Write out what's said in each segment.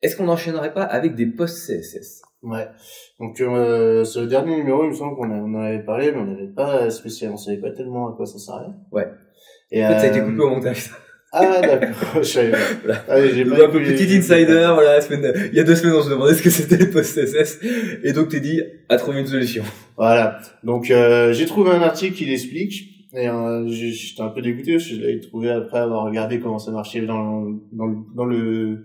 est-ce qu'on n'enchaînerait pas avec des posts CSS? Ouais. Donc sur le dernier numéro, il me semble qu'on en avait parlé, mais on n'avait pas spécialement, on savait pas tellement à quoi ça servait. Ouais. Et en fait, ça a été coupé au montage. Ah d'accord, je savais pas. Voilà. Ah, j'ai Donc, pas un peu petit insider, voilà, il y a 2 semaines, on se demandait ce que c'était les posts CSS, et donc t'es dit à trouver une solution. Voilà. Donc j'ai trouvé un article qui l'explique. Et j'étais un peu dégoûté parce que je l'avais trouvé après avoir regardé comment ça marchait dans le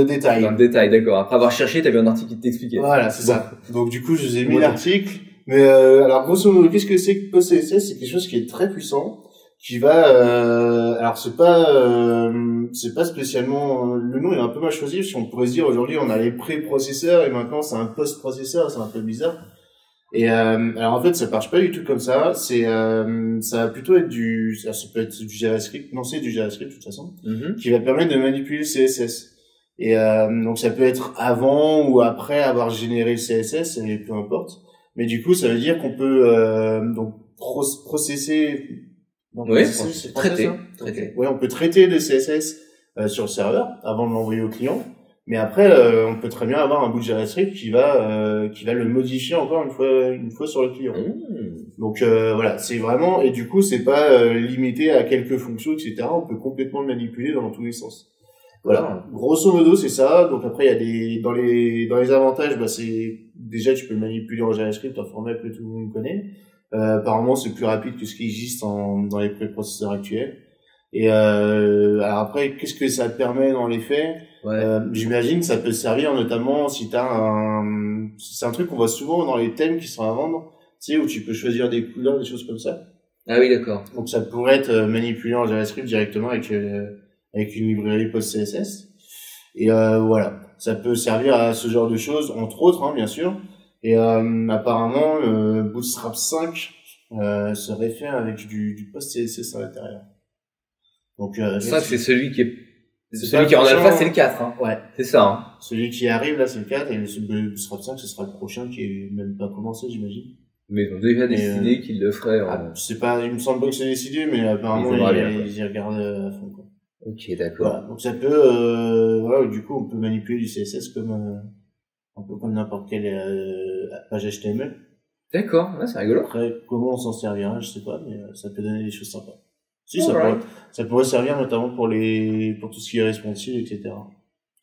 détail. Dans le détail, d'accord. Après avoir cherché, t'avais un article qui t'expliquait. Voilà, c'est ça. Donc du coup, je vous ai mis l'article. Mais alors grosso modo, qu'est-ce que c'est que PostCSS? C'est quelque chose qui est très puissant, qui va alors c'est pas spécialement le nom est un peu mal choisi parce qu'on pourrait se dire aujourd'hui on a les pré-processeurs et maintenant c'est un post-processeur, c'est un peu bizarre. Et alors en fait ça marche pas du tout comme ça, ça va plutôt être ça peut être du JavaScript, non c'est du JavaScript de toute façon, qui va permettre de manipuler le CSS. Et donc ça peut être avant ou après avoir généré le CSS, et peu importe. Mais du coup ça veut dire qu'on peut donc processer, traiter. Ouais, on peut traiter le CSS sur le serveur avant de l'envoyer au client. Mais après, on peut très bien avoir un bout de JavaScript qui va le modifier encore une fois sur le client. Donc voilà, c'est vraiment, et du coup, c'est pas limité à quelques fonctions, etc. On peut complètement le manipuler dans tous les sens. Voilà. Grosso modo, c'est ça. Donc après, il y a dans les avantages, bah c'est déjà tu peux le manipuler en JavaScript, un format que tout le monde connaît. Apparemment, c'est plus rapide que ce qui existe dans les préprocesseurs actuels. Et alors après, qu'est-ce que ça te permet dans les faits? J'imagine que ça peut servir notamment si c'est un truc qu'on voit souvent dans les thèmes qui sont à vendre, tu sais, où tu peux choisir des couleurs, des choses comme ça. Ah oui, d'accord. Donc ça pourrait être manipulé en JavaScript directement avec une librairie post-CSS. Et voilà, ça peut servir à ce genre de choses, entre autres, hein, bien sûr. Et apparemment, Bootstrap 5 serait fait avec du post-CSS à l'intérieur. Donc ça, c'est celui qui est en alpha, c'est le 4, hein. Ouais. C'est ça, hein. Celui qui arrive, là, c'est le 4, et le Bootstrap 5, ce sera le prochain qui est même pas commencé, j'imagine. Mais ils ont déjà décidé qu'ils le feraient je sais pas, il me semble pas que c'est décidé, mais apparemment, ils y regardent à fond, quoi. Ok, d'accord. Voilà. Donc ça peut, voilà, du coup, on peut manipuler du CSS un peu comme n'importe quelle page HTML. D'accord, ouais, c'est rigolo. Après, comment on s'en servira, je sais pas, mais ça peut donner des choses sympas. Si, ça pourrait servir notamment pour tout ce qui est responsive, etc.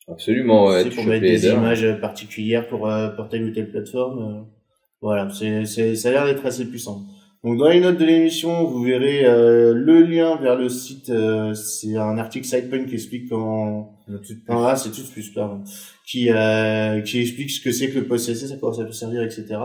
Absolument, ouais. Pour mettre des images particulières pour telle ou telle plateforme. Voilà, ça a l'air d'être assez puissant. Donc dans les notes de l'émission, vous verrez le lien vers le site. C'est un article SidePoint qui explique comment. C'est tout plus pardon. Qui explique ce que c'est que le post-CSS, à quoi ça peut servir, etc.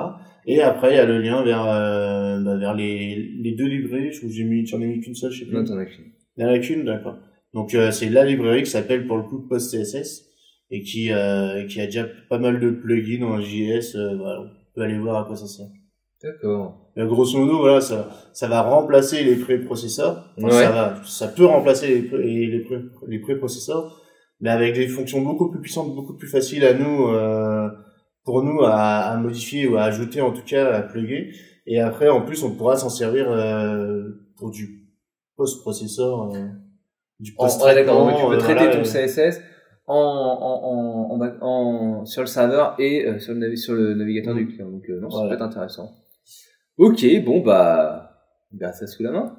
Et après il y a le lien vers les deux librairies. J'en ai mis qu'une seule, je sais plus. Non, t'en as qu'une. Il y en a qu'une, d'accord. Donc c'est la librairie qui s'appelle pour le coup post-CSS et qui a déjà pas mal de plugins en JS. Voilà, on peut aller voir à quoi ça sert. D'accord. Grosso modo, voilà, ça va remplacer les préprocesseurs. Enfin, ça peut remplacer les préprocesseurs, mais avec des fonctions beaucoup plus puissantes, beaucoup plus faciles à nous, pour nous à modifier ou à ajouter, en tout cas, à plugger. Et après, en plus, on pourra s'en servir, pour du post-processeur, du post-traitement. Ouais, d'accord. Donc, tu peux traiter ton CSS sur le serveur et sur le navigateur du client. Donc, non, ça peut être intéressant. Ok, bon, bah, ça sous la main.